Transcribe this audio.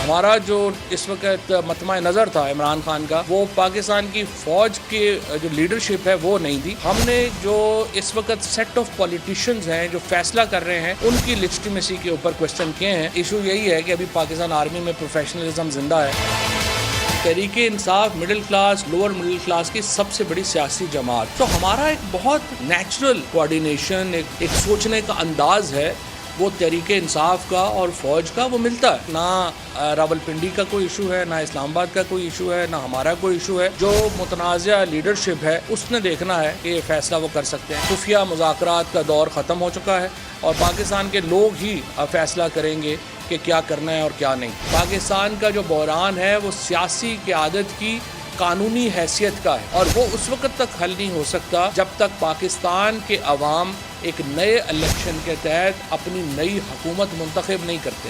हमारा जो इस वक्त मतमा नज़र था इमरान खान का, वो पाकिस्तान की फ़ौज के जो लीडरशिप है वो नहीं थी। हमने जो इस वक्त सेट ऑफ पॉलिटिशियंस हैं जो फैसला कर रहे हैं, उनकी लेजिटिमेसी के ऊपर क्वेश्चन किए हैं। इशू यही है कि अभी पाकिस्तान आर्मी में प्रोफेशनलिज्म जिंदा है। Tehreeke Insaf middle class, lower middle class की सबसे बड़ी सियासी जमात, तो हमारा एक बहुत नेचुरल कोऑर्डिनेशन, एक सोचने का अंदाज है वो तहरीके इंसाफ का और फ़ौज का, वो मिलता है। ना रावलपिंडी का कोई इशू है, ना इस्लामाबाद का कोई इशू है, ना हमारा कोई इशू है। जो मुतनाज़ा लीडरशिप है उसने देखना है कि ये फैसला वो कर सकते हैं। खुफिया मुज़ाकरात का दौर ख़त्म हो चुका है और पाकिस्तान के लोग ही फैसला करेंगे कि क्या करना है और क्या नहीं। पाकिस्तान का जो बहरान है वो सियासी क़यादत की कानूनी हैसियत का है और वो उस वक्त तक हल नहीं हो सकता जब तक पाकिस्तान के अवाम एक नए इलेक्शन के तहत अपनी नई हुकूमत मुंतखब नहीं करते।